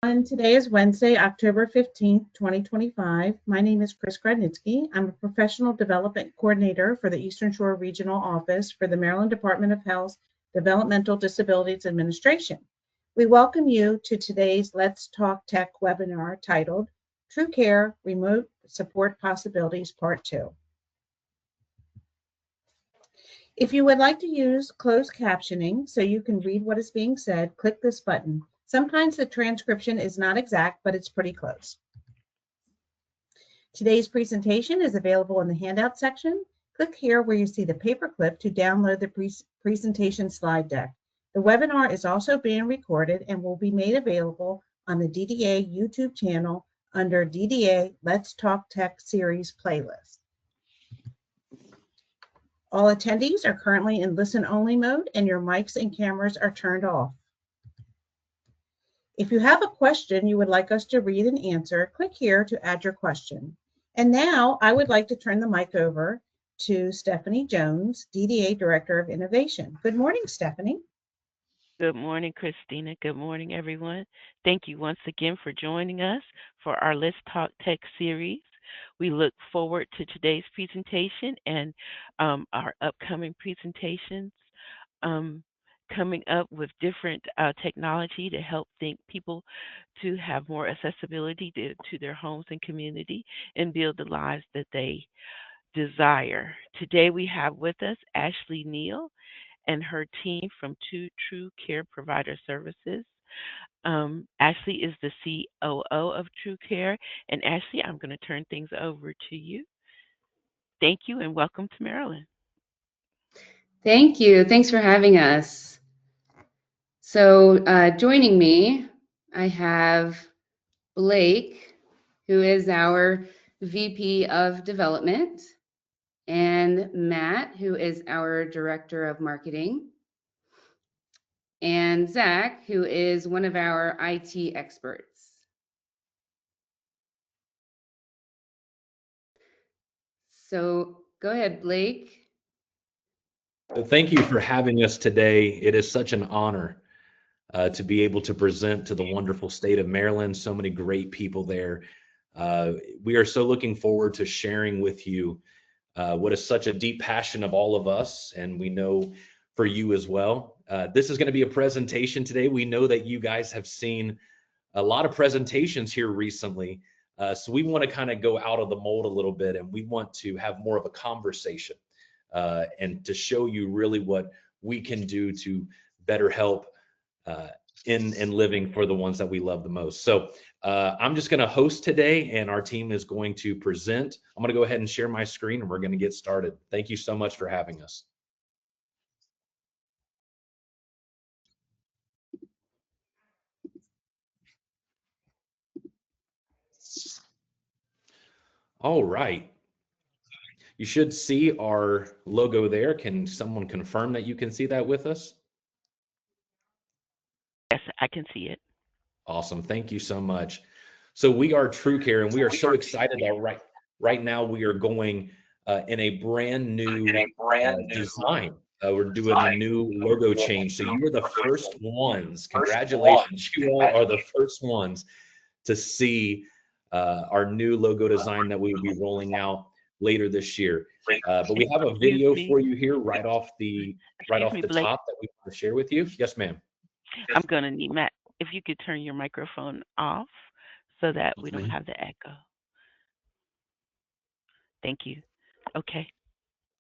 And today is Wednesday, October 15th, 2025. My name is Chris Gradnitsky. I'm a professional development coordinator for the Eastern Shore Regional Office for the Maryland Department of Health Developmental Disabilities Administration. We welcome you to today's Let's Talk Tech webinar titled Trucare Remote Support Possibilities Part 2. If you would like to use closed captioning so you can read what is being said, click this button. Sometimes the transcription is not exact, but it's pretty close. Today's presentation is available in the handout section. Click here where you see the paperclip to download the presentation slide deck. The webinar is also being recorded and will be made available on the DDA YouTube channel under DDA Let's Talk Tech Series playlist. All attendees are currently in listen-only mode and your mics and cameras are turned off. If you have a question you would like us to read and answer, click here to add your question. And now I would like to turn the mic over to Stephanie Jones, DDA Director of Innovation. Good morning, Stephanie. Good morning, Christina. Good morning, everyone. Thank you once again for joining us for our Let's Talk Tech series. We look forward to today's presentation and our upcoming presentations. Coming up with different technology to help people to have more accessibility to their homes and community and build the lives that they desire. Today we have with us Ashley Neal and her team from Trucare Provider Services. Ashley is the COO of Trucare. And Ashley, I'm going to turn things over to you. Thank you and welcome to Maryland. Thank you. Thanks for having us. So joining me, I have Blake, who is our VP of Development, and Matt, who is our Director of Marketing, and Zach, who is one of our IT experts. So go ahead, Blake. Thank you for having us today. It is such an honor to be able to present to the wonderful state of Maryland. So many great people there. We are so looking forward to sharing with you what is such a deep passion of all of us, and we know for you as well. This is going to be a presentation today. We know that you guys have seen a lot of presentations here recently, so we want to kind of go out of the mold a little bit, and we want to have more of a conversation and to show you really what we can do to better help in living for the ones that we love the most. So I'm just going to host today, and our team is going to present. I'm going to go ahead and share my screen, and we're going to get started. Thank you so much for having us. All right. You should see our logo there. Can someone confirm that you can see that with us? Yes, I can see it. Awesome. Thank you so much. So we are Trucare, and we are so excited that right now we are going in a brand new design. We're doing a new logo change. So you are the first ones. Congratulations. You all are the first ones to see our new logo design that we will be rolling out later this year. But we have a video for you here right off the top that we want to share with you. Yes, ma'am. I'm going to need Matt, if you could turn your microphone off so that we don't have the echo. Thank you. Okay.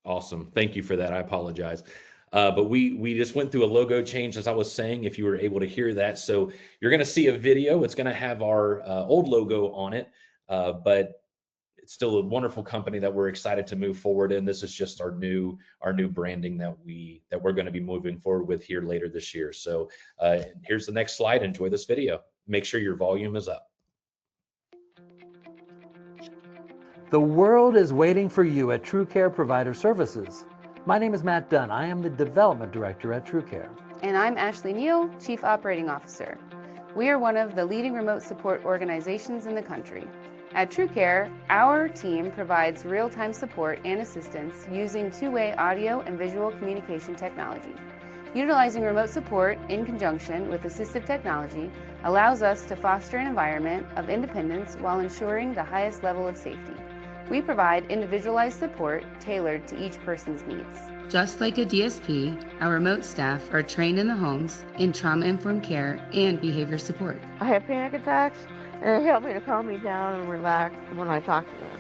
Awesome. Thank you for that. I apologize. But we just went through a logo change, as I was saying, if you were able to hear that. So you're going to see a video. It's going to have our old logo on it, but it's still a wonderful company that we're excited to move forward in. This is just our new branding that we're going to be moving forward with here later this year. So here's the next slide. Enjoy this video. Make sure your volume is up. The world is waiting for you at Trucare Provider Services. My name is Matt Dunn. I am the Development Director at Trucare. And I'm Ashley Neal, Chief Operating Officer. We are one of the leading remote support organizations in the country. At Trucare, our team provides real-time support and assistance using two-way audio and visual communication technology. Utilizing remote support in conjunction with assistive technology, allows us to foster an environment of independence while ensuring the highest level of safety. We provide individualized support tailored to each person's needs. Just like a DSP, our remote staff are trained in the homes in trauma-informed care and behavior support. I have panic attacks, and it helped me to calm me down and relax when I talk to them.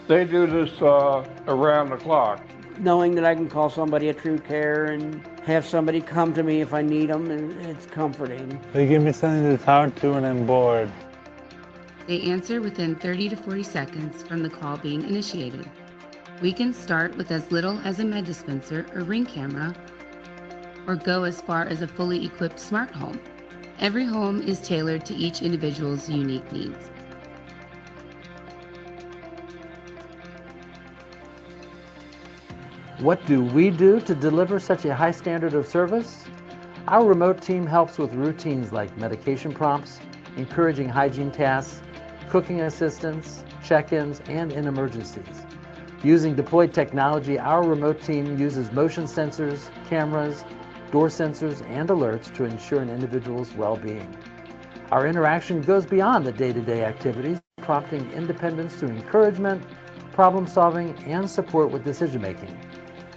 They do this around the clock. Knowing that I can call somebody at Trucare and have somebody come to me if I need them, and it's comforting. They give me something to talk to when I'm bored. They answer within 30 to 40 seconds from the call being initiated. We can start with as little as a med dispenser or Ring camera, or go as far as a fully equipped smart home. Every home is tailored to each individual's unique needs. What do we do to deliver such a high standard of service? Our remote team helps with routines like medication prompts, encouraging hygiene tasks, cooking assistance, check-ins, and in emergencies. Using deployed technology, our remote team uses motion sensors, cameras, door sensors, and alerts to ensure an individual's well-being. Our interaction goes beyond the day-to-day activities, prompting independence through encouragement, problem-solving, and support with decision-making.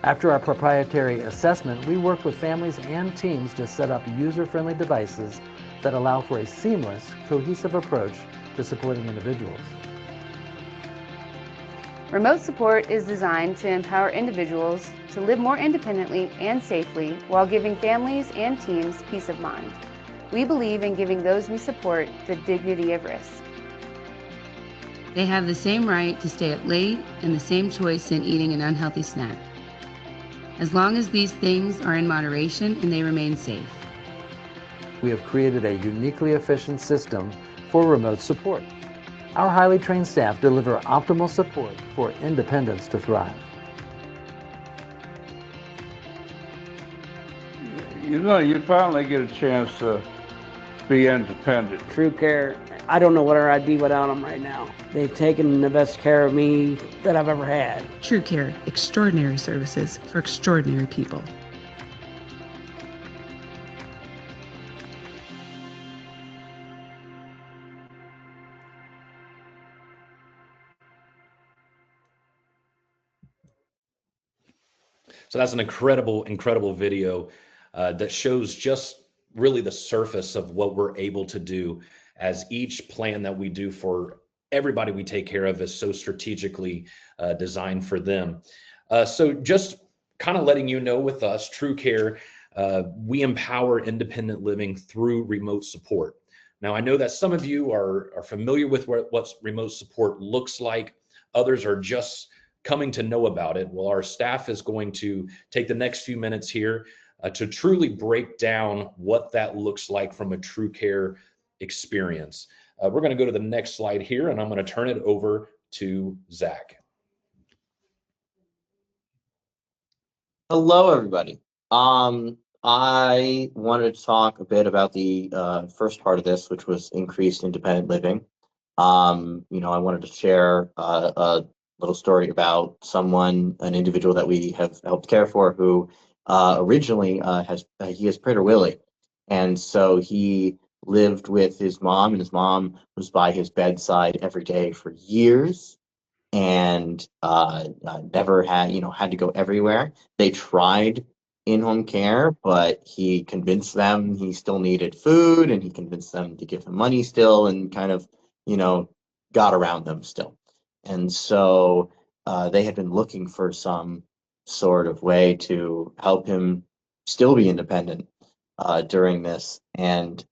After our proprietary assessment, we work with families and teams to set up user-friendly devices that allow for a seamless, cohesive approach to supporting individuals. Remote support is designed to empower individuals to live more independently and safely while giving families and teams peace of mind. We believe in giving those we support the dignity of risk. They have the same right to stay up late and the same choice in eating an unhealthy snack, as long as these things are in moderation and they remain safe. We have created a uniquely efficient system for remote support. Our highly trained staff deliver optimal support for independence to thrive. You know, you finally get a chance to be independent. Trucare, I don't know where I'd be without them right now. They've taken the best care of me that I've ever had. Trucare, extraordinary services for extraordinary people. So that's an incredible, incredible video that shows just really the surface of what we're able to do, as each plan that we do for everybody we take care of is so strategically designed for them. So just kind of letting you know, with us, Trucare, we empower independent living through remote support. Now, I know that some of you are familiar with what remote support looks like. Others are just coming to know about it. Well, our staff is going to take the next few minutes here to truly break down what that looks like from a Trucare experience. We're going to go to the next slide here, and I'm going to turn it over to Zach. Hello, everybody. I wanted to talk a bit about the first part of this, which was increased independent living. I wanted to share a little story about an individual that we have helped care for, who originally has Prader-Willi, and so he lived with his mom, and his mom was by his bedside every day for years, and never had to go everywhere. They tried in-home care, but he convinced them he still needed food, and he convinced them to give him money still, and kind of got around them still. And so they had been looking for some sort of way to help him still be independent during this, and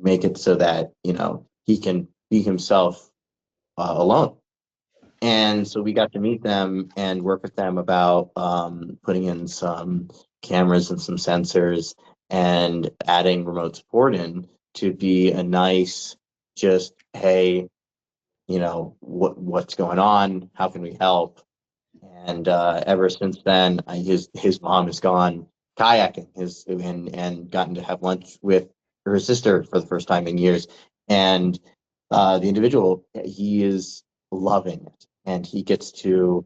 make it so that he can be himself alone. And so we got to meet them and work with them about putting in some cameras and some sensors and adding remote support in to be a nice, just, hey, what's going on? How can we help? And ever since then, his mom has gone kayaking and gotten to have lunch with her sister for the first time in years. And the individual, he is loving it, and he gets to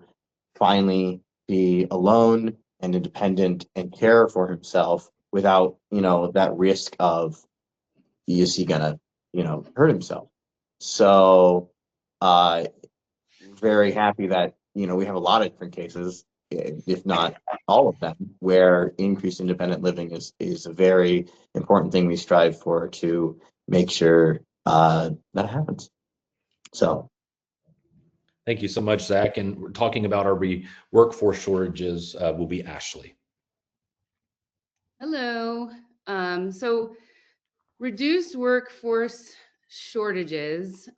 finally be alone and independent and care for himself without that risk of is he gonna, hurt himself? So, very happy that, we have a lot of different cases, if not all of them, where increased independent living is a very important thing we strive for to make sure that happens. So, Thank you so much, Zach. And we're talking about our workforce shortages will be Ashley. Hello. So reduced workforce shortages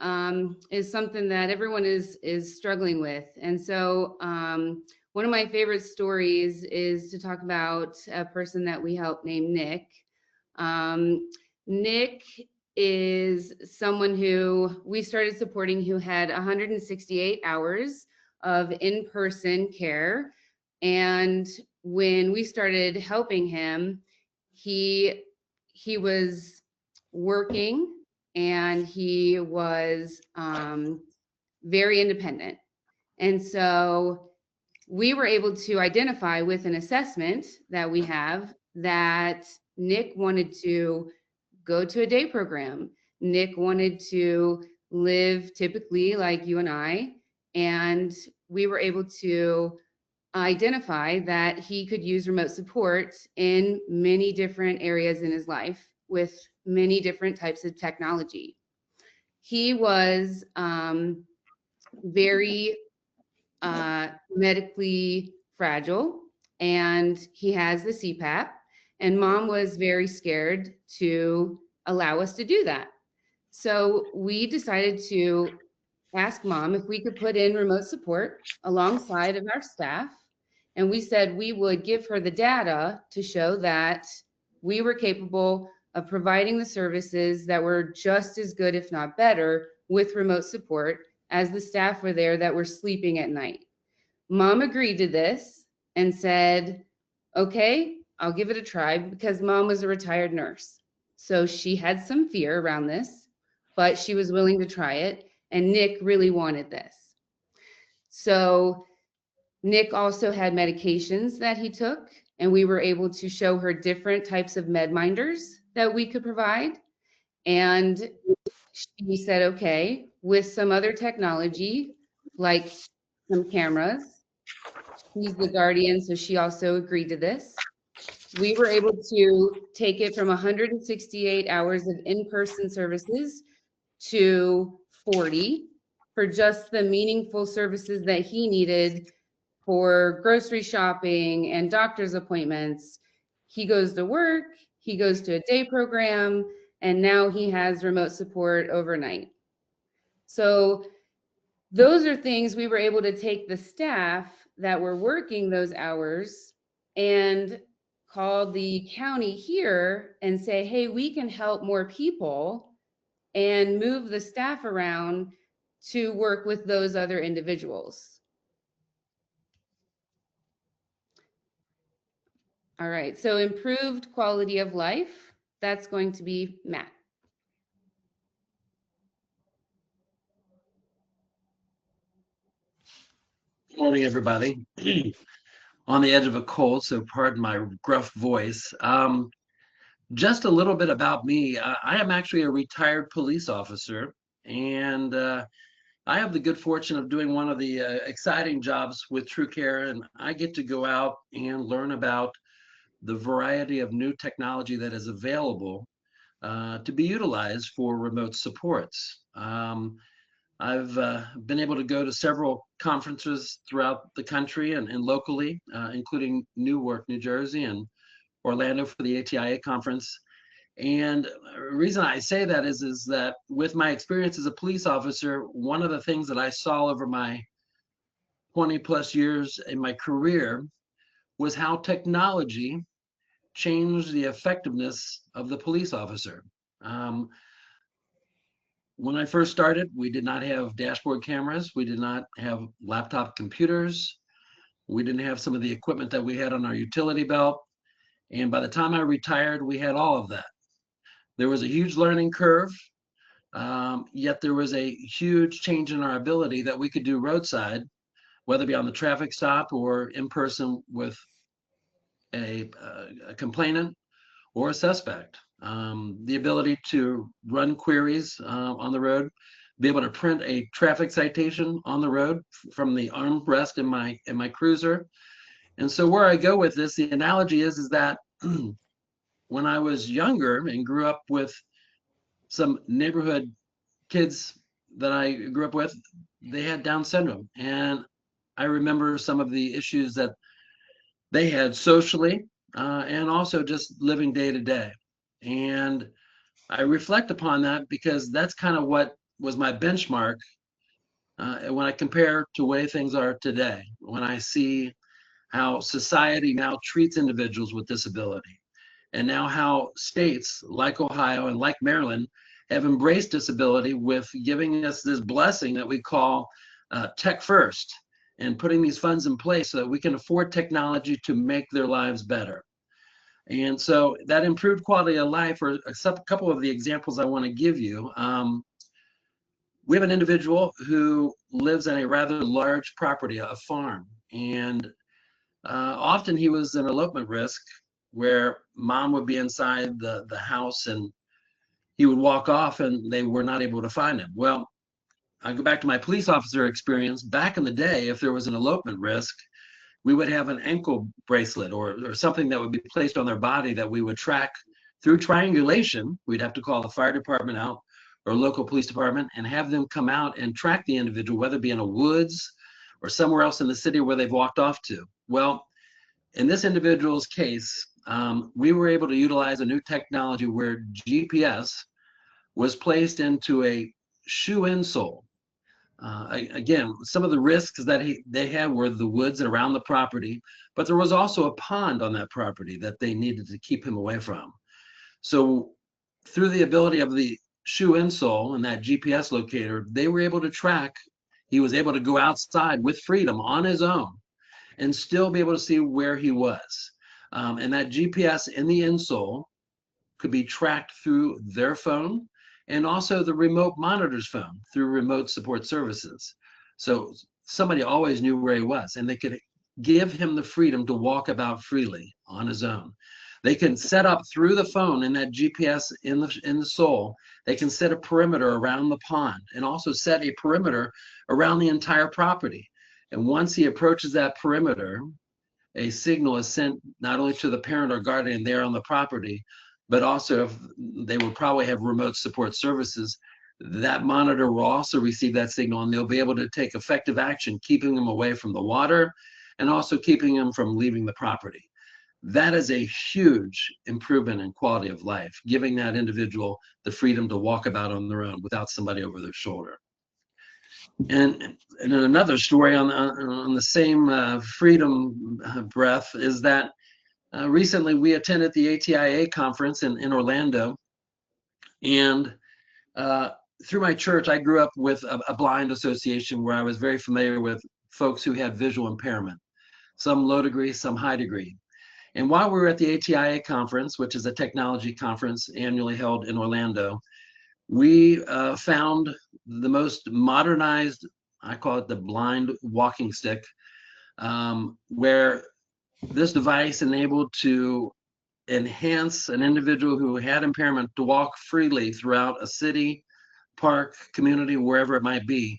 is something that everyone is struggling with. And so one of my favorite stories is to talk about a person that we helped named Nick. Nick is someone who we started supporting who had 168 hours of in-person care. And when we started helping him, he was working and he was very independent. And so we were able to identify with an assessment that we have that Nick wanted to go to a day program. Nick wanted to live typically like you and I, and we were able to identify that he could use remote support in many different areas in his life with many different types of technology. He was very medically fragile, and he has the CPAP, and mom was very scared to allow us to do that. So we decided to ask mom if we could put in remote support alongside of our staff. And we said we would give her the data to show that we were capable of providing the services that were just as good, if not better, with remote support as the staff were there that were sleeping at night. Mom agreed to this and said, okay, I'll give it a try, because mom was a retired nurse. So she had some fear around this, but she was willing to try it. And Nick really wanted this. So Nick also had medications that he took, and we were able to show her different types of med minders that we could provide. And she said, okay, with some other technology, like some cameras, she's the guardian, so she also agreed to this. We were able to take it from 168 hours of in-person services to 40 for just the meaningful services that he needed for grocery shopping and doctor's appointments. He goes to work, he goes to a day program, and now he has remote support overnight. So those are things we were able to take the staff that were working those hours and call the county here and say, hey, we can help more people, and move the staff around to work with those other individuals. All right, so improved quality of life, that's going to be Matt. Good morning, everybody. On the edge of a cold, so pardon my gruff voice. Just a little bit about me. I am actually a retired police officer, and I have the good fortune of doing one of the exciting jobs with Trucare, and I get to go out and learn about the variety of new technology that is available to be utilized for remote supports. I've been able to go to several conferences throughout the country and locally, including Newark, New Jersey, and Orlando for the ATIA conference. And the reason I say that is that with my experience as a police officer, one of the things that I saw over my 20 plus years in my career was how technology changed the effectiveness of the police officer. When I first started, we did not have dashboard cameras. We did not have laptop computers. We didn't have some of the equipment that we had on our utility belt. And by the time I retired, we had all of that. There was a huge learning curve, yet there was a huge change in our ability that we could do roadside, whether it be on the traffic stop or in person with a complainant or a suspect. the ability to run queries on the road, be able to print a traffic citation on the road from the armrest in my cruiser. And so where I go with this, the analogy is that when I was younger and grew up with some neighborhood kids that I grew up with, they had Down syndrome. And I remember some of the issues that they had socially and also just living day to day. And I reflect upon that because that's kind of what was my benchmark when I compare to the way things are today, when I see how society now treats individuals with disability, and now how states like Ohio and like Maryland have embraced disability with giving us this blessing that we call tech first, and putting these funds in place so that we can afford technology to make their lives better. And so that improved quality of life are a couple of the examples I want to give you. We have an individual who lives on a rather large property, a farm, and often he was an elopement risk where mom would be inside the house and he would walk off and they were not able to find him. Well, I go back to my police officer experience. Back in the day, if there was an elopement risk, we would have an ankle bracelet or something that would be placed on their body that we would track through triangulation. We'd have to call the fire department out or local police department and have them come out and track the individual, whether it be in a woods or somewhere else in the city where they've walked off to. Well, in this individual's case, we were able to utilize a new technology where GPS was placed into a shoe insole. Again, some of the risks that they had were the woods around the property, but there was also a pond on that property that they needed to keep him away from. So through the ability of the shoe insole and that GPS locator, they were able to track. He was able to go outside with freedom on his own and still be able to see where he was. And that GPS in the insole could be tracked through their phone and also the remote monitor's phone through remote support services. So somebody always knew where he was and they could give him the freedom to walk about freely on his own. They can set up through the phone and that GPS in the sole, they can set a perimeter around the pond and also set a perimeter around the entire property. And once he approaches that perimeter, a signal is sent not only to the parent or guardian there on the property, but also if they will probably have remote support services, that monitor will also receive that signal and they'll be able to take effective action, keeping them away from the water and also keeping them from leaving the property. That is a huge improvement in quality of life, giving that individual the freedom to walk about on their own without somebody over their shoulder. And another story on the same freedom breath is that recently we attended the ATIA conference in Orlando. And through my church, I grew up with a blind association where I was very familiar with folks who had visual impairment, some low degree, some high degree. And while we were at the ATIA conference, which is a technology conference annually held in Orlando, we found the most modernized, I call it the blind walking stick, where this device enabled to enhance an individual who had impairment to walk freely throughout a city, park, community, wherever it might be.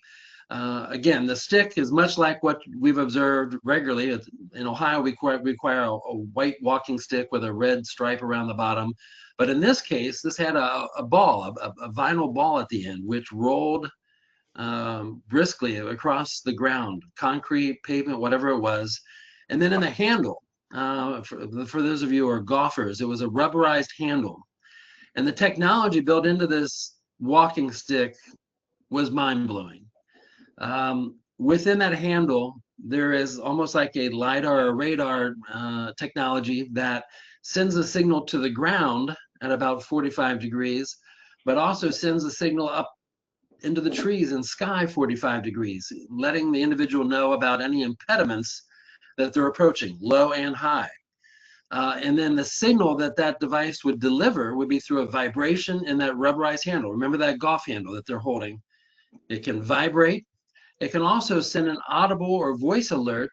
Again, the stick is much like what we've observed regularly. In Ohio, we require a white walking stick with a red stripe around the bottom. But in this case, this had a ball, a vinyl ball at the end, which rolled briskly across the ground, concrete, pavement, whatever it was. And then in the handle, for those of you who are golfers, it was a rubberized handle. And the technology built into this walking stick was mind-blowing. Within that handle, there is almost like a LiDAR or radar technology that sends a signal to the ground at about 45 degrees, but also sends a signal up into the trees and sky 45 degrees, letting the individual know about any impediments that they're approaching, low and high. And then the signal that device would deliver would be through a vibration in that rubberized handle. Remember that golf handle that they're holding? It can vibrate. It can also send an audible or voice alert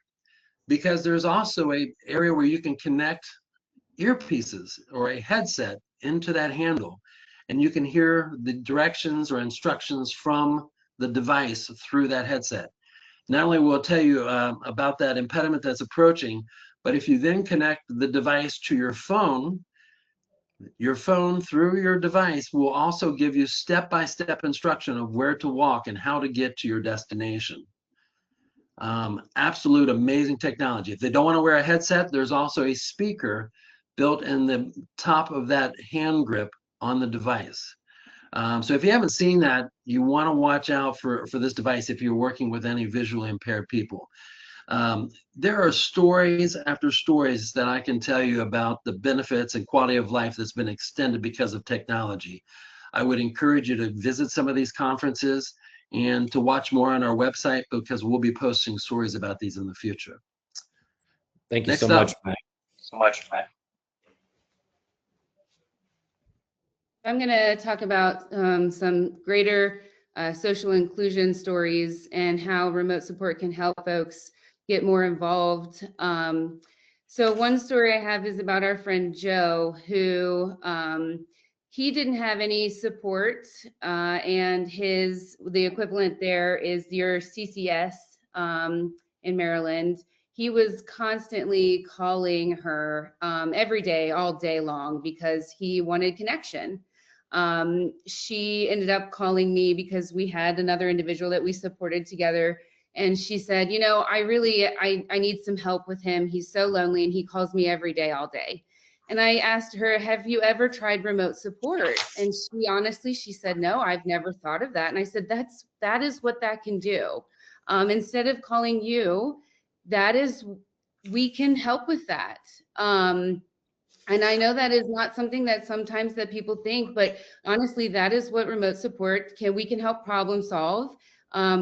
because there's also an area where you can connect earpieces or a headset into that handle, and you can hear the directions or instructions from the device through that headset. Not only will it tell you about that impediment that's approaching, but if you then connect the device to your phone through your device will also give you step-by-step instruction of where to walk and how to get to your destination. Absolute amazing technology. If they don't want to wear a headset, there's also a speaker built in the top of that hand grip on the device. So if you haven't seen that, you want to watch out for this device if you're working with any visually impaired people. There are stories after stories that I can tell you about the benefits and quality of life that's been extended because of technology. I would encourage you to visit some of these conferences and to watch more on our website, because we'll be posting stories about these in the future. Thank you Next so up. much, Matt. I'm going to talk about some greater social inclusion stories and how remote support can help folks get more involved. So one story I have is about our friend Joe, who he didn't have any support, and the equivalent there is your CCS in Maryland. He was constantly calling her every day, all day long, because he wanted connection. She ended up calling me because we had another individual that we supported together. And she said, you know, I need some help with him. He's so lonely and he calls me every day, all day. And I asked her, have you ever tried remote support? And she said, no, I've never thought of that. And I said, that is what that can do. Instead of calling you, we can help with that. And I know that is not something that sometimes that people think, but honestly, that is what remote support we can help problem solve.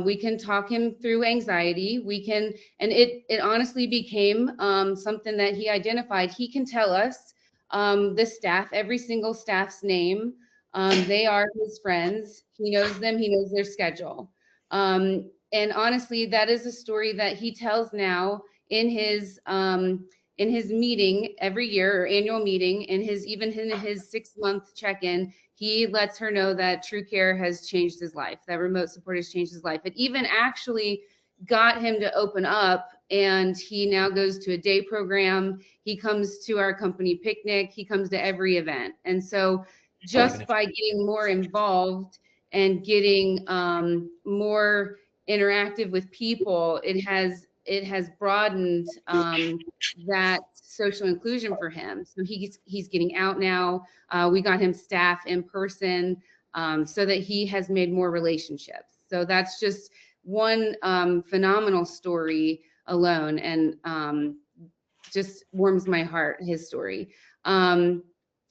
We can talk him through anxiety. And it honestly became something that he identified. He can tell us the staff, every single staff's name. They are his friends. He knows them. He knows their schedule. And honestly, that is a story that he tells now in his meeting every year, or annual meeting, even in his 6-month check-in, he lets her know that Trucare has changed his life, that remote support has changed his life. It even actually got him to open up, and he now goes to a day program. He comes to our company picnic. He comes to every event. And so just by getting more involved and getting more interactive with people, it has broadened that social inclusion for him. So he's getting out now. We got him staff in person so that he has made more relationships. So that's just one phenomenal story alone, and just warms my heart, his story. And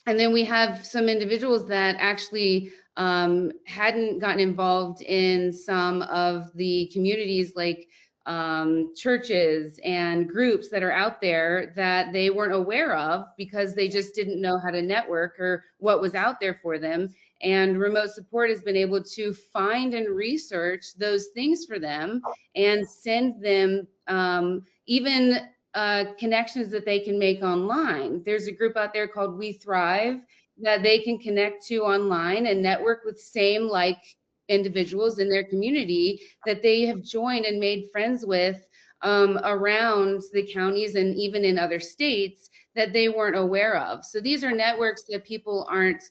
then we have some individuals that actually hadn't gotten involved in some of the communities, like churches and groups that are out there that they weren't aware of because they just didn't know how to network or what was out there for them. And remote support has been able to find and research those things for them and send them even connections that they can make online. There's a group out there called We Thrive that they can connect to online and network with same like individuals in their community that they have joined and made friends with around the counties and even in other states that they weren't aware of. So these are networks that people aren't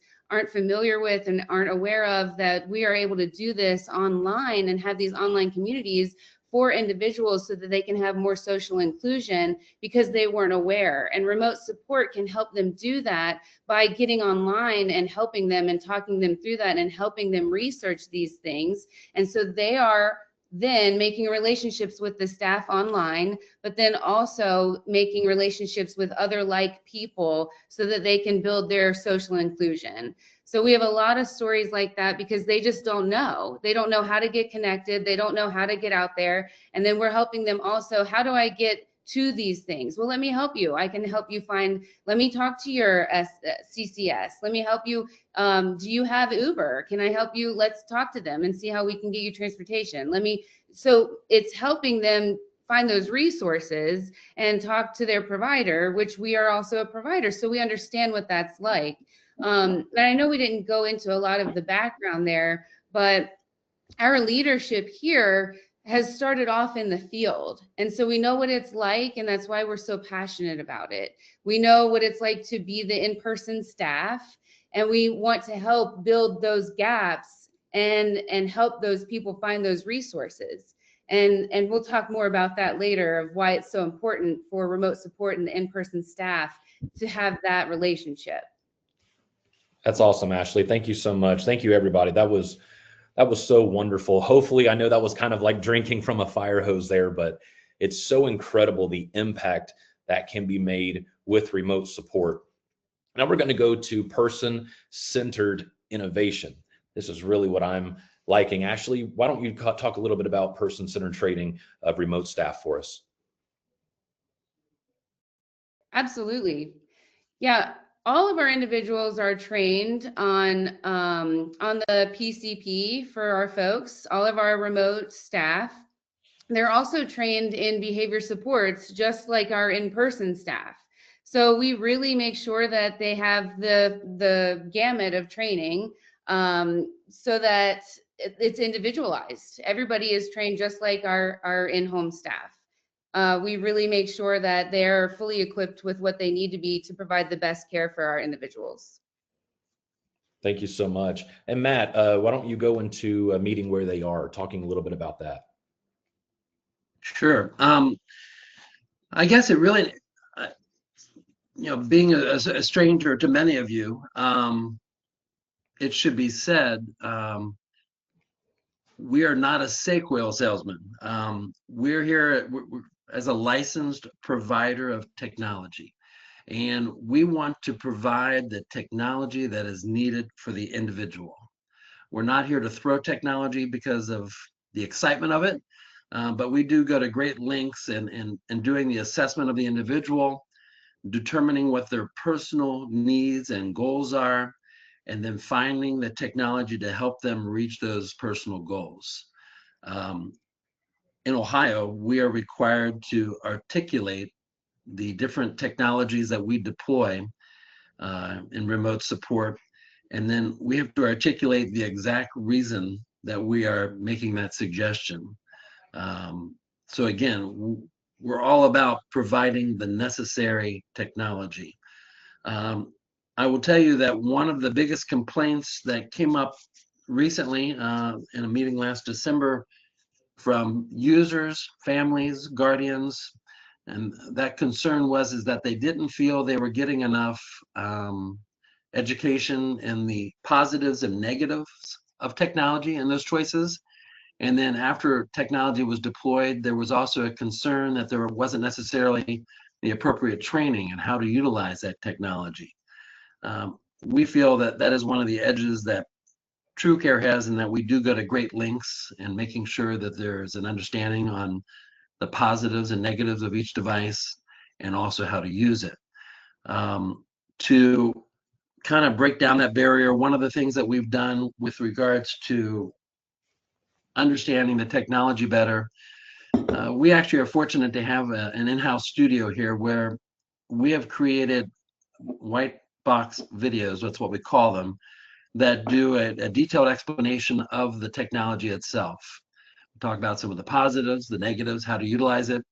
familiar with and aren't aware of, that we are able to do this online and have these online communities for individuals so that they can have more social inclusion because they weren't aware. And remote support can help them do that by getting online and helping them and talking them through that and helping them research these things. And so they are then making relationships with the staff online, but then also making relationships with other like people so that they can build their social inclusion. So we have a lot of stories like that because they just don't know. They don't know how to get connected. They don't know how to get out there. And then we're helping them also, how do I get to these things? Well, let me help you. I can help you find, let me talk to your CCS. Let me help you. Do you have Uber? Can I help you? Let's talk to them and see how we can get you transportation. So it's helping them find those resources and talk to their provider, which we are also a provider. So we understand what that's like. And I know we didn't go into a lot of the background there, but our leadership here has started off in the field. And so we know what it's like, and that's why we're so passionate about it. We know what it's like to be the in-person staff, and we want to help build those gaps and help those people find those resources. And we'll talk more about that later, of why it's so important for remote support and the in-person staff to have that relationship. That's awesome, Ashley. Thank you so much. Thank you, everybody. That was so wonderful. Hopefully, I know that was kind of like drinking from a fire hose there, but it's so incredible the impact that can be made with remote support. Now we're going to go to person-centered innovation. This is really what I'm liking. Ashley, why don't you talk a little bit about person-centered training of remote staff for us? Absolutely. Yeah, all of our individuals are trained on the PCP for our folks, all of our remote staff. They're also trained in behavior supports, just like our in-person staff. So we really make sure that they have the gamut of training, so that it's individualized. Everybody is trained just like our in-home staff. We really make sure that they're fully equipped with what they need to be to provide the best care for our individuals. Thank you so much. And Matt, why don't you go into a meeting where they are, talking a little bit about that? Sure. I guess it really, being a stranger to many of you, it should be said, we are not a snake oil salesman. We're here as a licensed provider of technology, and we want to provide the technology that is needed for the individual. We're not here to throw technology because of the excitement of it, but we do go to great lengths in doing the assessment of the individual, determining what their personal needs and goals are, and then finding the technology to help them reach those personal goals. In Ohio, we are required to articulate the different technologies that we deploy in remote support, and then we have to articulate the exact reason that we are making that suggestion. So again, we're all about providing the necessary technology. I will tell you that one of the biggest complaints that came up recently in a meeting last December from users, families, guardians, and that concern is that they didn't feel they were getting enough education in the positives and negatives of technology and those choices. And then after technology was deployed, there was also a concern that there wasn't necessarily the appropriate training and how to utilize that technology. We feel that that is one of the edges that Trucare has, and that we do go to great lengths in making sure that there's an understanding on the positives and negatives of each device, and also how to use it. To kind of break down that barrier, one of the things that we've done with regards to understanding the technology better, we actually are fortunate to have an in-house studio here where we have created white box videos, that's what we call them, that do a detailed explanation of the technology itself. We talk about some of the positives, the negatives, how to utilize it.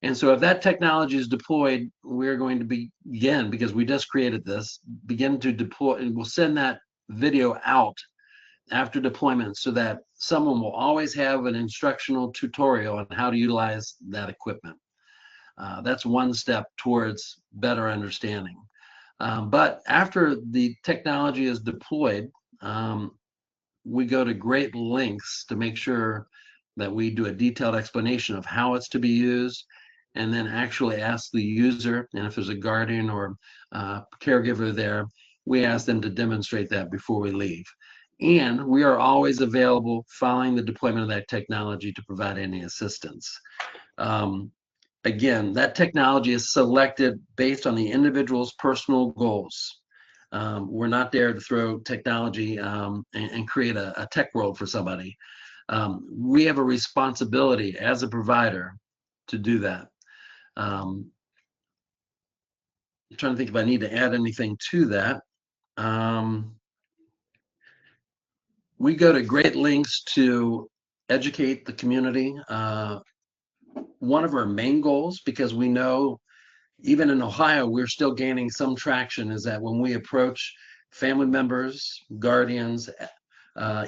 And so if that technology is deployed, we're going to begin, because we just created this, begin to deploy, and we'll send that video out after deployment so that someone will always have an instructional tutorial on how to utilize that equipment. That's one step towards better understanding. But after the technology is deployed, we go to great lengths to make sure that we do a detailed explanation of how it's to be used, and then actually ask the user, and if there's a guardian or caregiver there, we ask them to demonstrate that before we leave. And we are always available following the deployment of that technology to provide any assistance. Again, that technology is selected based on the individual's personal goals. We're not there to throw technology and create a tech world for somebody. We have a responsibility as a provider to do that. I'm trying to think if I need to add anything to that. We go to great lengths to educate the community. One of our main goals, because we know even in Ohio, we're still gaining some traction, is that when we approach family members, guardians,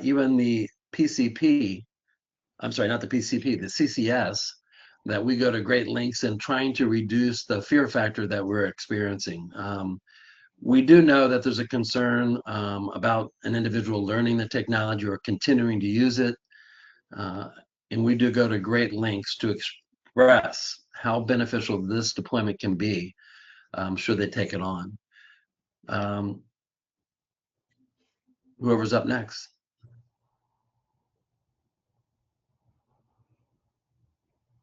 even the PCP, I'm sorry, not the PCP, the CCS, that we go to great lengths in trying to reduce the fear factor that we're experiencing. We do know that there's a concern about an individual learning the technology or continuing to use it. And we do go to great lengths to express how beneficial this deployment can be should they take it on. Whoever's up next.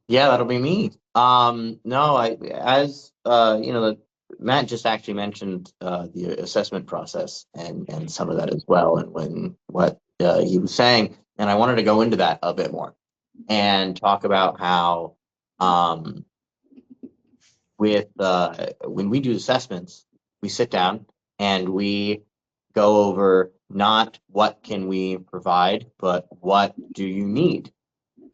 Yeah, that'll be me. No, as Matt just actually mentioned the assessment process and some of that as well, and what he was saying, and I wanted to go into that a bit more and talk about how with when we do assessments, we sit down and we go over not what can we provide, but what do you need.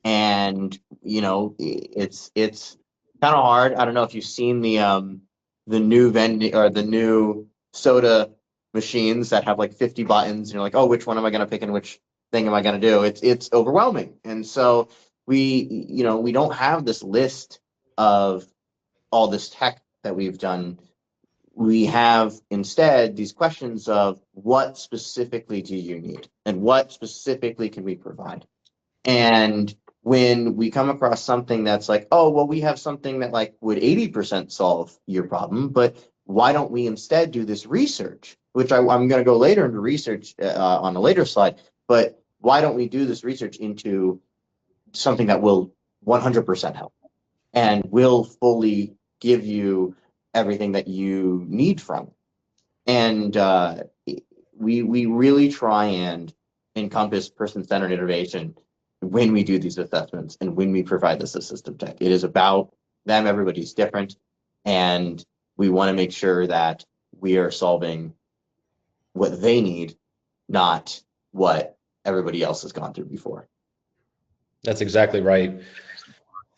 And it's kind of hard. I don't know if you've seen the new vending or the new soda machines that have like 50 buttons, and you're like, oh, which one am I going to pick and which thing am I going to do? It's overwhelming. And so we don't have this list of all this tech that we've done. We have instead these questions of what specifically do you need and what specifically can we provide. And when we come across something that's like, oh, well, we have something that like would 80% solve your problem, but why don't we instead do this research, which I'm going to go later into research on a later slide, but why don't we do this research into something that will 100% help and will fully give you everything that you need from it. And we really try and encompass person-centered innovation when we do these assessments and when we provide this assistive tech. It is about them. Everybody's different, and we want to make sure that we are solving what they need, not what everybody else has gone through before. That's exactly right,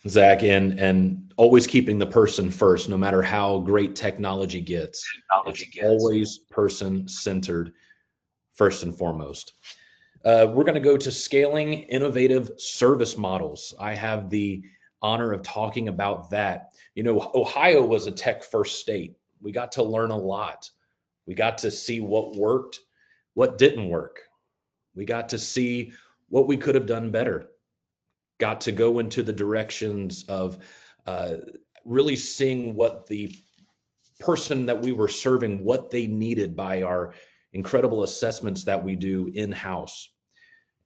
Zach, and always keeping the person first, no matter how great technology gets. It's always person-centered first and foremost. We're going to go to scaling innovative service models. I have the honor of talking about that. Ohio was a tech-first state. We got to learn a lot. We got to see what worked, what didn't work. We got to see what we could have done better. Got to go into the directions of really seeing what the person that we were serving, what they needed by our incredible assessments that we do in-house.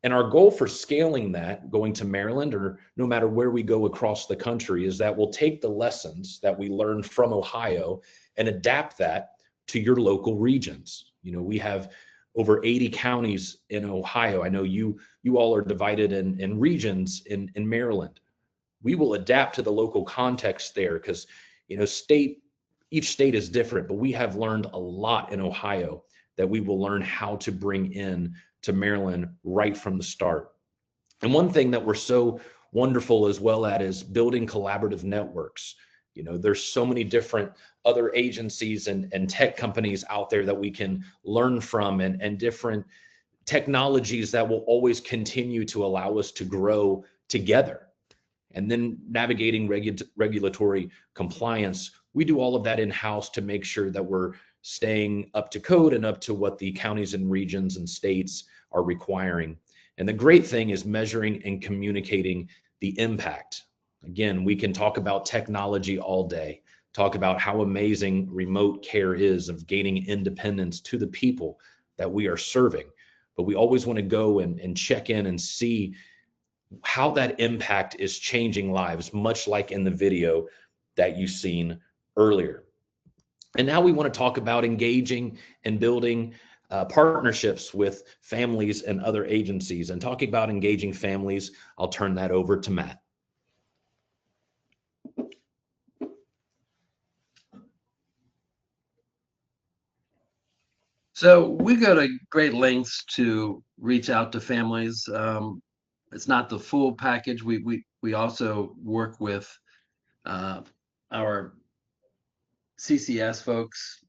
And our goal for scaling that, going to Maryland or no matter where we go across the country, is that we'll take the lessons that we learned from Ohio and adapt that to your local regions. We have over 80 counties in Ohio. I know you all are divided in regions in Maryland. We will adapt to the local context there because, each state is different, but we have learned a lot in Ohio that we will learn how to bring in to Maryland right from the start. And one thing that we're so wonderful as well at is building collaborative networks. There's so many different other agencies and tech companies out there that we can learn from and different technologies that will always continue to allow us to grow together. And then navigating regulatory compliance, we do all of that in-house to make sure that we're staying up to code and up to what the counties and regions and states are requiring. And the great thing is measuring and communicating the impact. Again, we can talk about technology all day, talk about how amazing remote care is of gaining independence to the people that we are serving. But we always want to go and check in and see how that impact is changing lives, much like in the video that you've seen earlier. And now we want to talk about engaging and building partnerships with families and other agencies. And talking about engaging families, I'll turn that over to Matt. So we go to great lengths to reach out to families. It's not the full package. We also work with our CCS folks,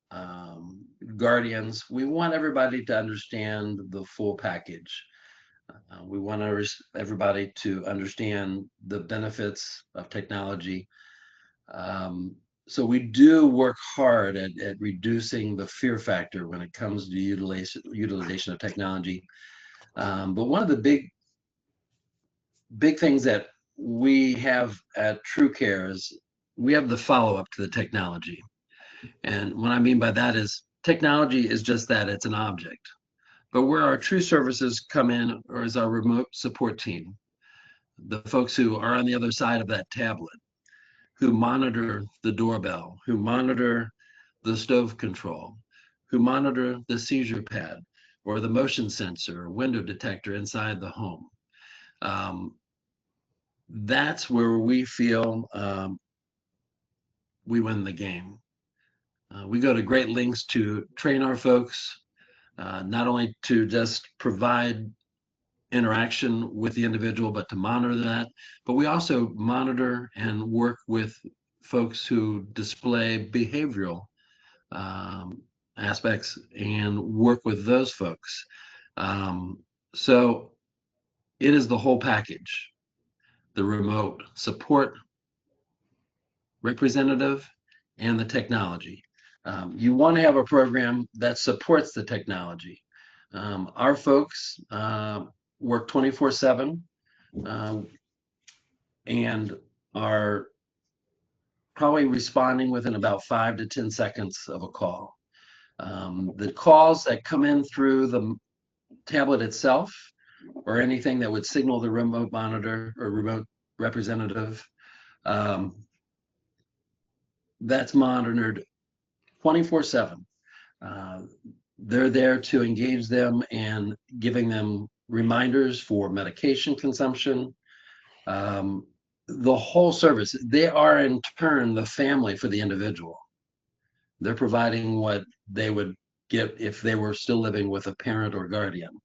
guardians. We want everybody to understand the full package. We want everybody to understand the benefits of technology. So we do work hard at reducing the fear factor when it comes to utilization of technology. But one of the big things that we have at Trucare is we have the follow-up to the technology. And what I mean by that is technology is just that, it's an object. But where our true services come in or is our remote support team, the folks who are on the other side of that tablet, who monitor the doorbell, who monitor the stove control, who monitor the seizure pad or the motion sensor or window detector inside the home. That's where we feel we win the game. We go to great lengths to train our folks, not only to just provide interaction with the individual, but to monitor that. But we also monitor and work with folks who display behavioral aspects and work with those folks. So it is the whole package, the remote support representative and the technology. You want to have a program that supports the technology. Our folks work 24/7 and are probably responding within about 5 to 10 seconds of a call. The calls that come in through the tablet itself or anything that would signal the remote monitor or remote representative, that's monitored 24/7. They're there to engage them and giving them reminders for medication consumption. The whole service, they are in turn the family for the individual. They're providing what they would get if they were still living with a parent or guardian.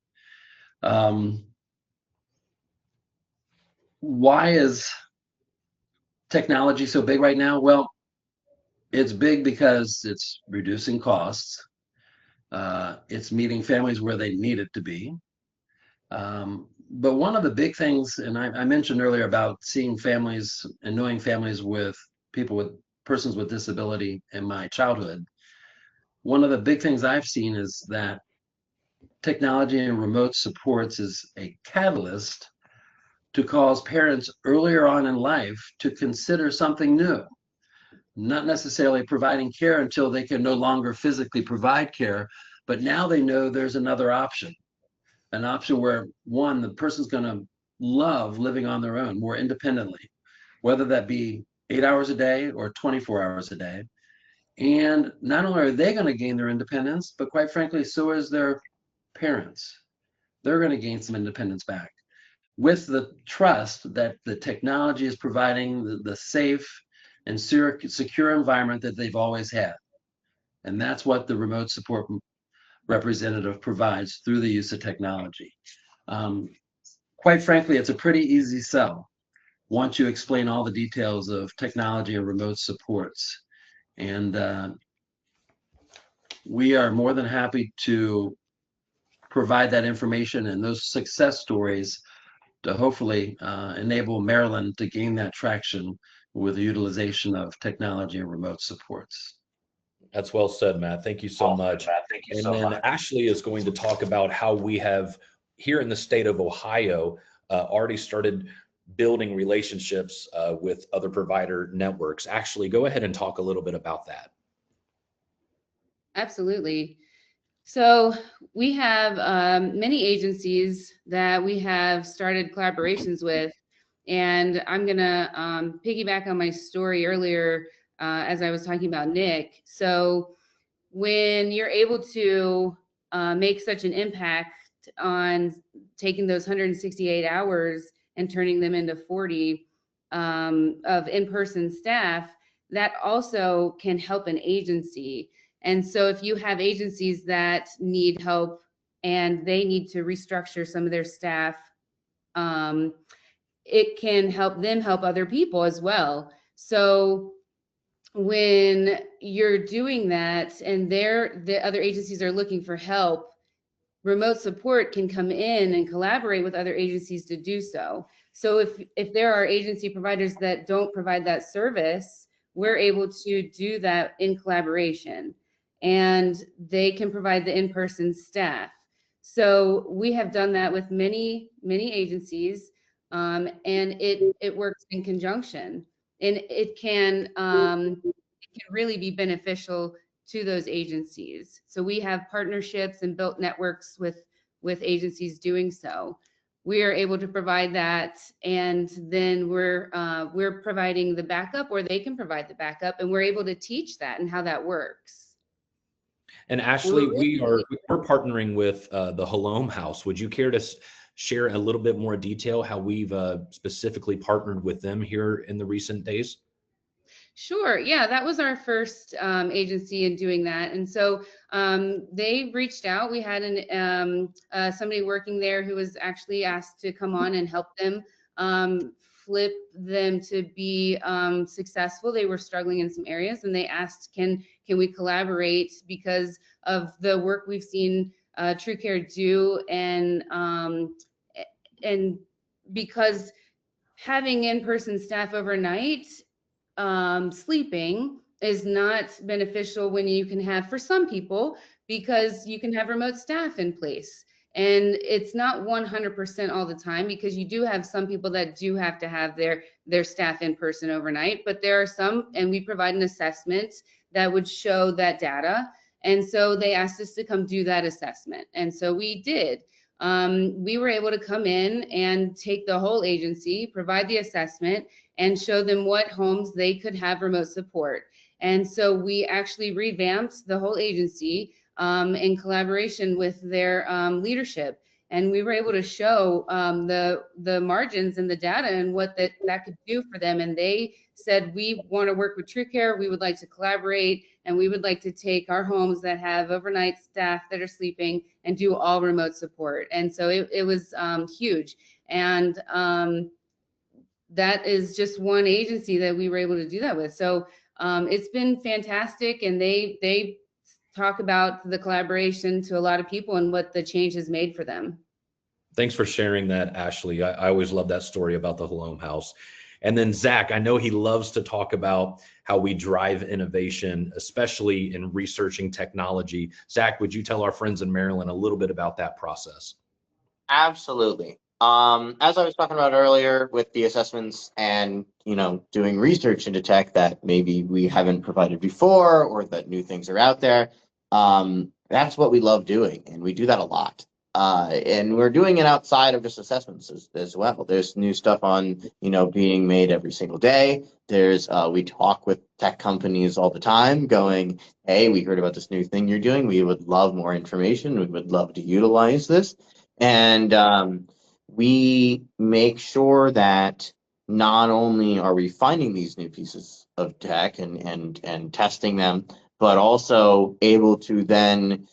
Why is technology so big right now? Well, it's big because it's reducing costs. It's meeting families where they need it to be. But one of the big things, and I mentioned earlier about seeing families and knowing families with persons with disability in my childhood. One of the big things I've seen is that technology and remote supports is a catalyst to cause parents earlier on in life to consider something new, not necessarily providing care until they can no longer physically provide care, but now they know there's another option, an option where one, the person's going to love living on their own more independently, whether that be 8 hours a day or 24 hours a day. And not only are they going to gain their independence, but quite frankly, so is their parents. They're going to gain some independence back with the trust that the technology is providing the safe and secure environment that they've always had. And that's what the remote support representative provides through the use of technology. Quite frankly, it's a pretty easy sell once you explain all the details of technology and remote supports. And we are more than happy to provide that information and those success stories to hopefully enable Maryland to gain that traction with the utilization of technology and remote supports. That's well said, Matt. Thank you so much. And then Ashley is going to talk about how we have here in the state of Ohio already started building relationships with other provider networks. Ashley, go ahead and talk a little bit about that. Absolutely. So we have many agencies that we have started collaborations with, and I'm gonna piggyback on my story earlier as I was talking about Nick. So when you're able to make such an impact on taking those 168 hours and turning them into 40 of in-person staff, that also can help an agency. And so if you have agencies that need help and they need to restructure some of their staff, it can help them help other people as well. So when you're doing that and the other agencies are looking for help, remote support can come in and collaborate with other agencies to do so. So if there are agency providers that don't provide that service, we're able to do that in collaboration, and they can provide the in-person staff. So we have done that with many agencies, and it works in conjunction, and it can really be beneficial to those agencies. So we have partnerships and built networks with agencies doing so. We are able to provide that, and then we're providing the backup, or they can provide the backup, and we're able to teach that and how that works. And Ashley, we're partnering with the Halom House. Would you care to share a little bit more detail how we've specifically partnered with them here in the recent days? Sure. Yeah, that was our first agency in doing that. And so they reached out. We had somebody working there who was actually asked to come on and help them flip them to be successful. They were struggling in some areas, and they asked, can we collaborate because of the work we've seen Trucare do, and because having in-person staff overnight sleeping is not beneficial when you can have, for some people, because you can have remote staff in place. And it's not 100% all the time, because you do have some people that do have to have their staff in person overnight, but there are some, and we provide an assessment that would show that data. And so they asked us to come do that assessment. And so we did. We were able to come in and take the whole agency, provide the assessment, and show them what homes they could have remote support. And so we actually revamped the whole agency in collaboration with their leadership. And we were able to show the margins and the data and what that could do for them. And they said, we want to work with Trucare. We would like to collaborate, and we would like to take our homes that have overnight staff that are sleeping and do all remote support. And so it was huge. And that is just one agency that we were able to do that with. So it's been fantastic, and they talk about the collaboration to a lot of people and what the change has made for them. Thanks for sharing that, Ashley. I always love that story about the Halom House. And then Zach, I know he loves to talk about how we drive innovation, especially in researching technology. Zach, would you tell our friends in Maryland a little bit about that process? Absolutely. As I was talking about earlier with the assessments and, doing research into tech that maybe we haven't provided before, or that new things are out there, that's what we love doing. And we do that a lot. And we're doing it outside of just assessments as well. There's new stuff on, being made every single day. We talk with tech companies all the time going, hey, we heard about this new thing you're doing. We would love more information. We would love to utilize this. And we make sure that not only are we finding these new pieces of tech and testing them, but also able to then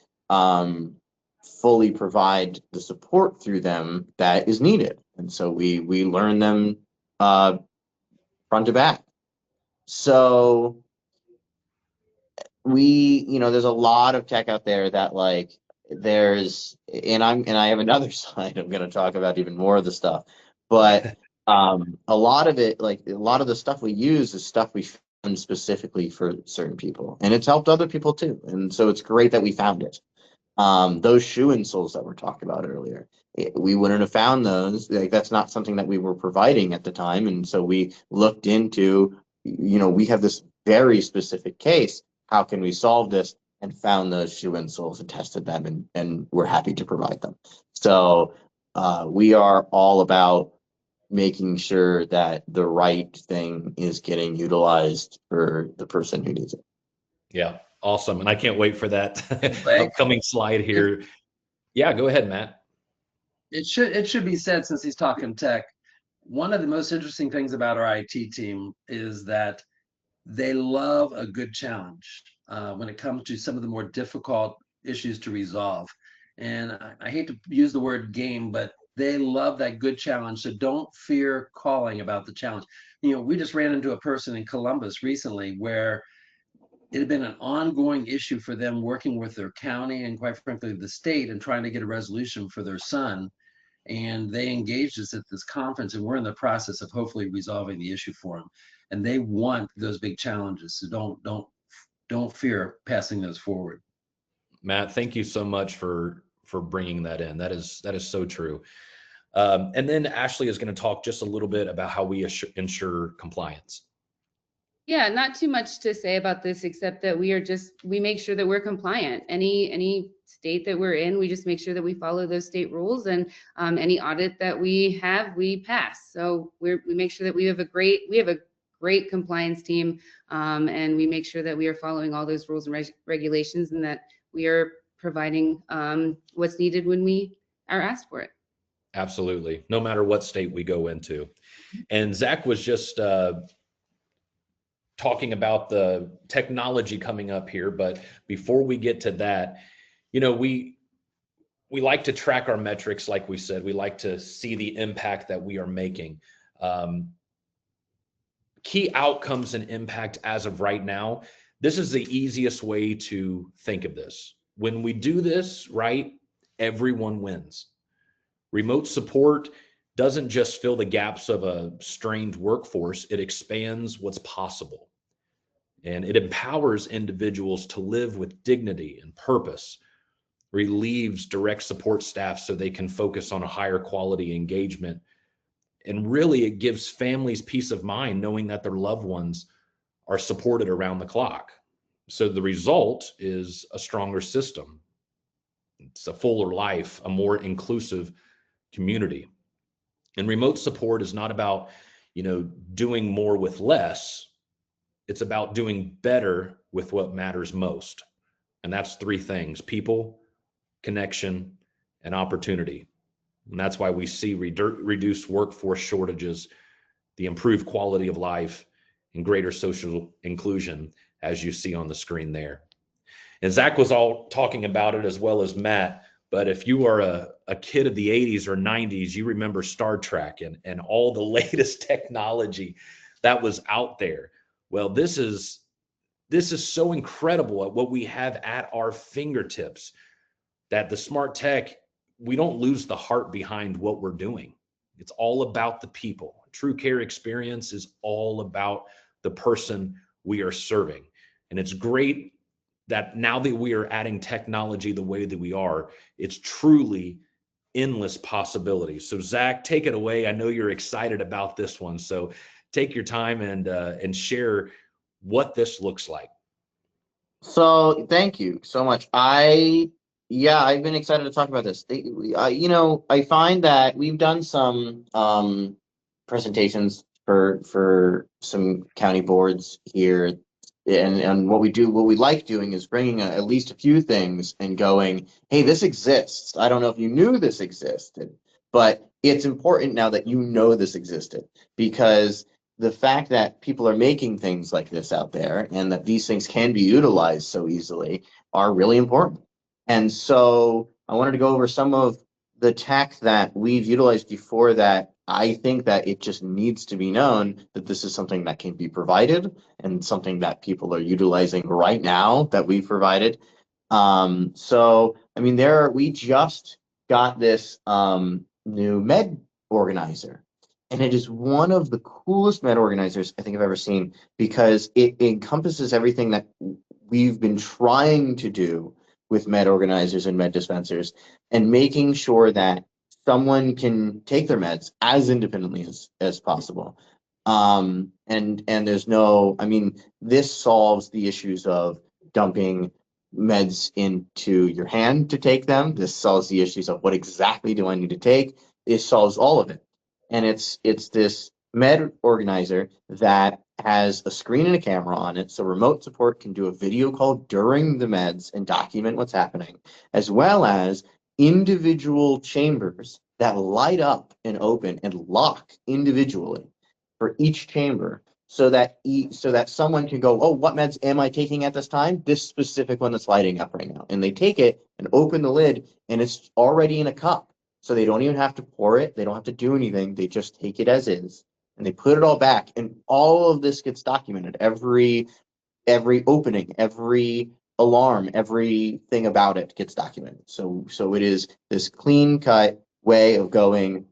fully provide the support through them that is needed. And so we learn them front to back. So there's a lot of tech out there that and I have another slide I'm going to talk about even more of the stuff, but a lot of it, a lot of the stuff we use is stuff we found specifically for certain people, and it's helped other people too. And so it's great that we found it. Those shoe insoles that were talked about earlier, we wouldn't have found those. That's not something that we were providing at the time. And so we looked into, we have this very specific case. How can we solve this? And found those shoe insoles and tested them, and we're happy to provide them. So we are all about making sure that the right thing is getting utilized for the person who needs it. Yeah, awesome. And I can't wait for that upcoming slide here. Yeah, go ahead, Matt. It should be said, since he's talking tech, one of the most interesting things about our IT team is that they love a good challenge. when it comes to some of the more difficult issues to resolve. And I hate to use the word game, but they love that good challenge. So don't fear calling about the challenge. We just ran into a person in Columbus recently where it had been an ongoing issue for them working with their county and, quite frankly, the state, and trying to get a resolution for their son. And they engaged us at this conference, and we're in the process of hopefully resolving the issue for them. And they want those big challenges, so don't fear passing those forward. Matt, thank you so much for bringing that in. That is so true. And then Ashley is going to talk just a little bit about how we ensure compliance. Yeah, not too much to say about this, except that we make sure that we're compliant. Any state that we're in, we just make sure that we follow those state rules, and any audit that we have, we pass. So we make sure that we have a great compliance team, and we make sure that we are following all those rules and regulations, and that we are providing what's needed when we are asked for it. Absolutely, no matter what state we go into. And Zach was just talking about the technology coming up here, but before we get to that, we like to track our metrics. Like we said, we like to see the impact that we are making. Key outcomes and impact as of right now. This is the easiest way to think of this. When we do this right, everyone wins. Remote support doesn't just fill the gaps of a strained workforce, it expands what's possible. And it empowers individuals to live with dignity and purpose, relieves direct support staff so they can focus on a higher quality engagement. And really, it gives families peace of mind knowing that their loved ones are supported around the clock. So the result is a stronger system. It's a fuller life, a more inclusive community. And remote support is not about, doing more with less. It's about doing better with what matters most. And that's three things: people, connection, and opportunity. And that's why we see reduced workforce shortages, the improved quality of life, and greater social inclusion, as you see on the screen there. And Zach was all talking about it, as well as Matt. But if you are a kid of the 80s or 90s, you remember Star Trek and all the latest technology that was out there. Well, this is so incredible at what we have at our fingertips, that the smart tech, we don't lose the heart behind what we're doing. It's all about the people. Trucare experience is all about the person we are serving. And it's great that now that we are adding technology the way that we are, it's truly endless possibilities. So Zach, take it away. I know you're excited about this one. So take your time and share what this looks like. So thank you so much. I've been excited to talk about this. I find that we've done some presentations for some county boards here, and what we like doing is bringing at least a few things and going, hey, this exists. I don't know if you knew this existed, but it's important now that you know this existed, because the fact that people are making things like this out there and that these things can be utilized so easily are really important. And so I wanted to go over some of the tech that we've utilized before that I think that it just needs to be known that this is something that can be provided and something that people are utilizing right now that we've provided. We just got this new med organizer. And it is one of the coolest med organizers I think I've ever seen, because it encompasses everything that we've been trying to do with med organizers and med dispensers, and making sure that someone can take their meds as independently as possible. This solves the issues of dumping meds into your hand to take them. This solves the issues of what exactly do I need to take. It solves all of it. And it's this med organizer that has a screen and a camera on it, so remote support can do a video call during the meds and document what's happening, as well as individual chambers that light up and open and lock individually for each chamber. so that someone can go, oh, what meds am I taking at this time? This specific one that's lighting up right now. And they take it and open the lid, and it's already in a cup. So they don't even have to pour it. They don't have to do anything. They just take it as is, and they put it all back. And all of this gets documented. Every opening, every alarm, everything about it gets documented. So it is this clean cut way of going,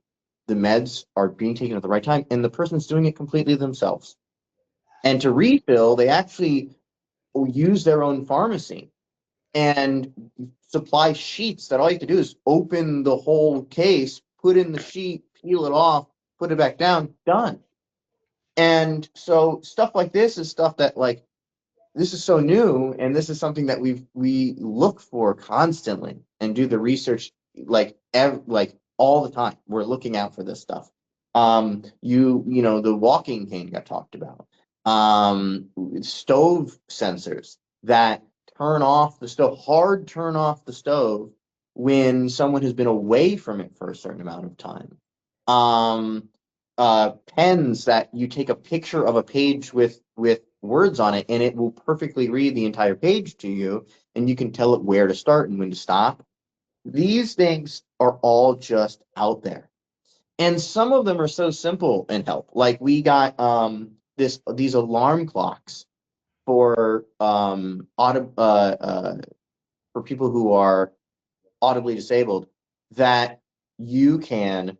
the meds are being taken at the right time, and the person's doing it completely themselves. And to refill, they actually use their own pharmacy and supply sheets that all you have to do is open the whole case, put in the sheet, peel it off, put it back down, done. And so stuff like this is stuff that, like, this is so new, and this is something that we look for constantly and do the research like all the time. We're looking out for this stuff. You know, the walking cane got talked about. Stove sensors that turn off the stove, hard turn off the stove when someone has been away from it for a certain amount of time. Pens that you take a picture of a page with words on it, and it will perfectly read the entire page to you, and you can tell it where to start and when to stop. These things are all just out there, and some of them are so simple and help. Like, we got these alarm clocks for for people who are audibly disabled, that you can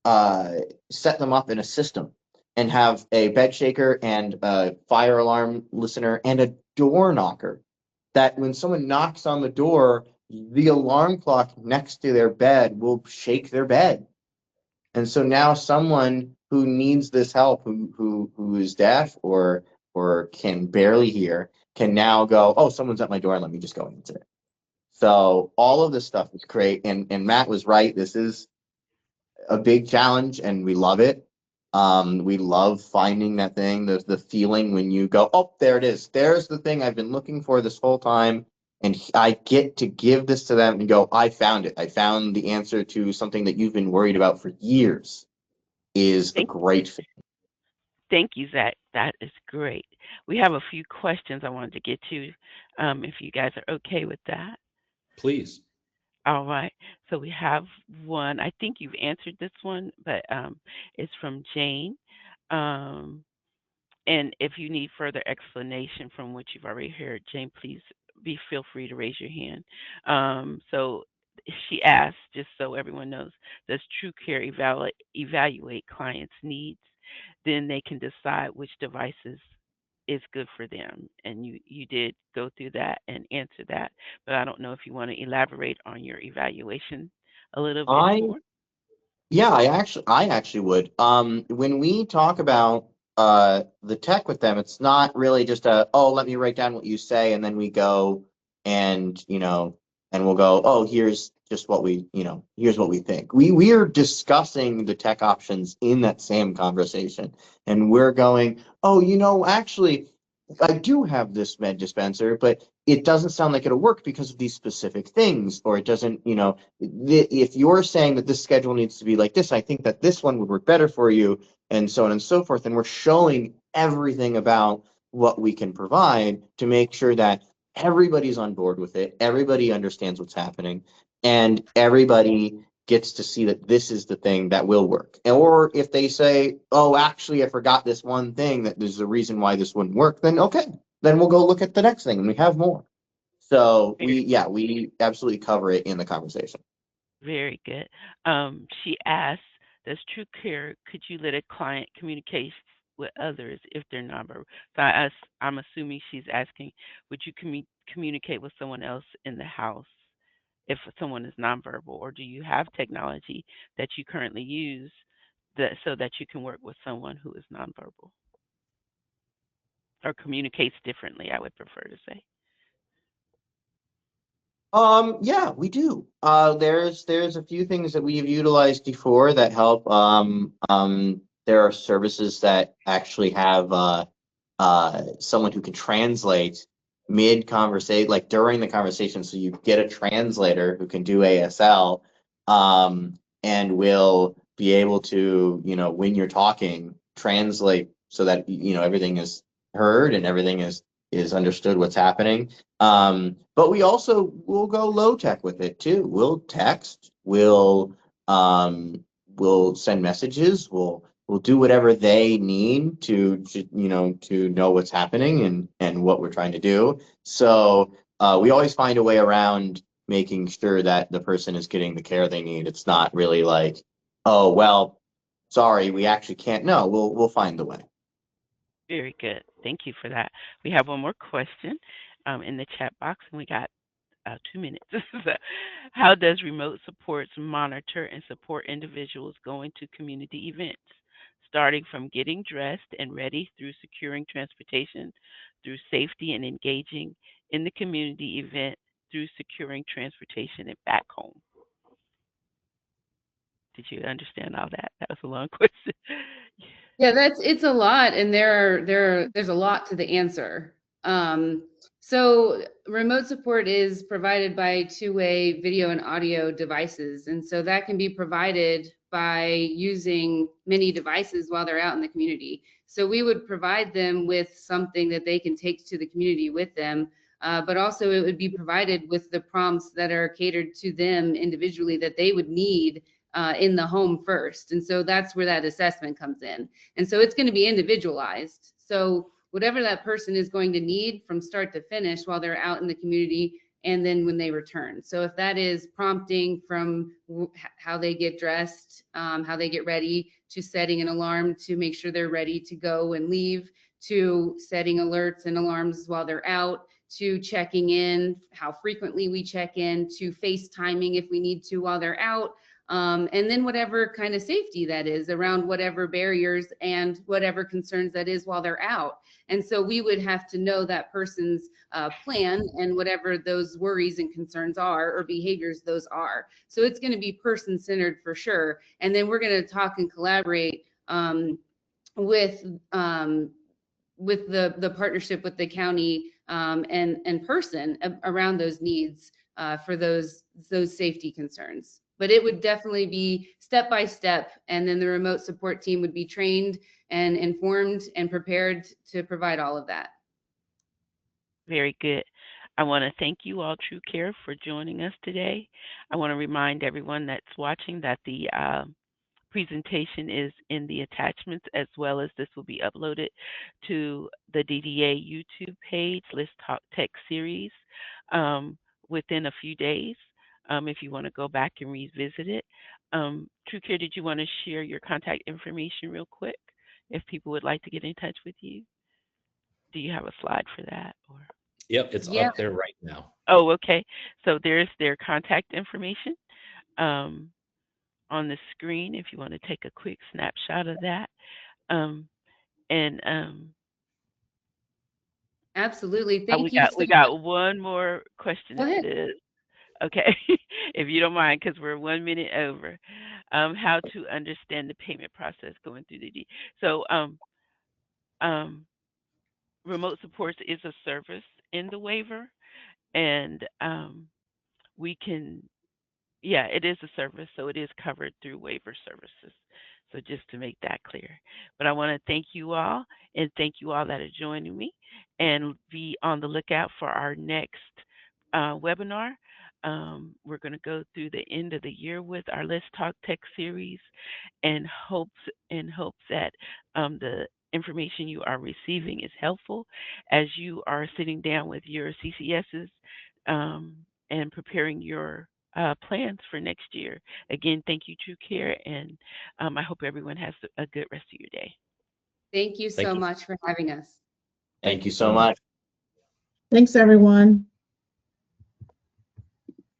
set them up in a system and have a bed shaker and a fire alarm listener and a door knocker, that when someone knocks on the door, the alarm clock next to their bed will shake their bed. And so now someone who needs this help, who is deaf or can barely hear, can now go, oh, someone's at my door, let me just go answer it. So all of this stuff is great. And Matt was right. This is a big challenge, and we love it. We love finding that thing, the feeling when you go, oh, there it is. There's the thing I've been looking for this whole time. And I get to give this to them and go, I found it. I found the answer to something that you've been worried about for years. Is a great thing. Thank you, Zach. That is great. We have a few questions I wanted to get to, if you guys are okay with that. Please. All right. So we have one. I think you've answered this one, but it's from Jane. Um, and if you need further explanation from what you've already heard, Jane, please feel free to raise your hand. So she asked, just so everyone knows, does TrueCare evaluate clients' needs? Then they can decide which devices is good for them. And you did go through that and answer that, but I don't know if you want to elaborate on your evaluation a little bit more. Yeah, I actually would. When we talk about the tech with them, it's not really just let me write down what you say, and then we go and and we'll go, oh, here's just what here's what we think. We are discussing the tech options in that same conversation, and we're going, oh, actually, I do have this med dispenser, but it doesn't sound like it'll work because of these specific things, or it doesn't, if you're saying that this schedule needs to be like this, I think that this one would work better for you, and so on and so forth. And we're showing everything about what we can provide to make sure that everybody's on board with it, everybody understands what's happening, and everybody gets to see that this is the thing that will work. Or if they say, oh, actually, I forgot this one thing, that there's a reason why this wouldn't work, then okay, then we'll go look at the next thing, and we have more. So we absolutely cover it in the conversation. Very good. She asked, does TrueCare, could you let a client communicate with others if they're nonverbal? So I'm assuming she's asking, would you communicate with someone else in the house if someone is nonverbal, or do you have technology that you currently use so that you can work with someone who is nonverbal or communicates differently, I would prefer to say. Yeah, we do. There's a few things that we've utilized before that help. There are services that actually have someone who can translate mid conversation, like during the conversation. So you get a translator who can do ASL, and will be able to, when you're talking, translate so that everything is heard and everything is understood what's happening. But we also will go low tech with it too. We'll text, we'll send messages, we'll do whatever they need to know what's happening and what we're trying to do. So we always find a way around making sure that the person is getting the care they need. It's not really like, oh well, sorry, we actually can't. No, we'll find the way. Very good. Thank you for that. We have one more question in the chat box, and we got 2 minutes. So, how does remote supports monitor and support individuals going to community events, starting from getting dressed and ready through securing transportation, through safety and engaging in the community event, through securing transportation and back home? Did you understand all that? That was a long question. Yeah, it's a lot, and there's a lot to the answer. So remote support is provided by two-way video and audio devices, and so that can be provided by using many devices while they're out in the community. So we would provide them with something that they can take to the community with them, but also it would be provided with the prompts that are catered to them individually that they would need in the home first. And so that's where that assessment comes in. And so it's going to be individualized. So whatever that person is going to need from start to finish while they're out in the community and then when they return. So if that is prompting from how they get dressed, how they get ready, to setting an alarm to make sure they're ready to go and leave, to setting alerts and alarms while they're out, to checking in, how frequently we check in, to FaceTiming if we need to while they're out, and then whatever kind of safety that is around whatever barriers and whatever concerns that is while they're out. And so we would have to know that person's plan and whatever those worries and concerns are or behaviors those are. So it's going to be person-centered for sure. And then we're going to talk and collaborate with the partnership with the county and person around those needs for those safety concerns. But it would definitely be step by step, and then the remote support team would be trained and informed and prepared to provide all of that. Very good. I want to thank you all, Trucare, for joining us today. I want to remind everyone that's watching that the presentation is in the attachments, as well as this will be uploaded to the DDA YouTube page, Let's Talk Tech Series, within a few days, if you want to go back and revisit it. Trucare, did you want to share your contact information real quick if people would like to get in touch with you? Do you have a slide for that? Or? Yep, it's up there right now. Oh, okay. So there's their contact information on the screen if you want to take a quick snapshot of that. Absolutely. Thank you. We got one more question. Go ahead. Okay, if you don't mind, because we're 1 minute over. How to understand the payment process going through the D. So remote supports is a service in the waiver, and we can, yeah, it is a service, so it is covered through waiver services. So just to make that clear. But I want to thank you all, and thank you all that are joining me, and be on the lookout for our next webinar. We're going to go through the end of the year with our Let's Talk Tech series, and hopes that the information you are receiving is helpful as you are sitting down with your CCSs and preparing your plans for next year. Again, thank you, Trucare, and I hope everyone has a good rest of your day. Thank you so much for having us. Thank you so much. Thanks, everyone.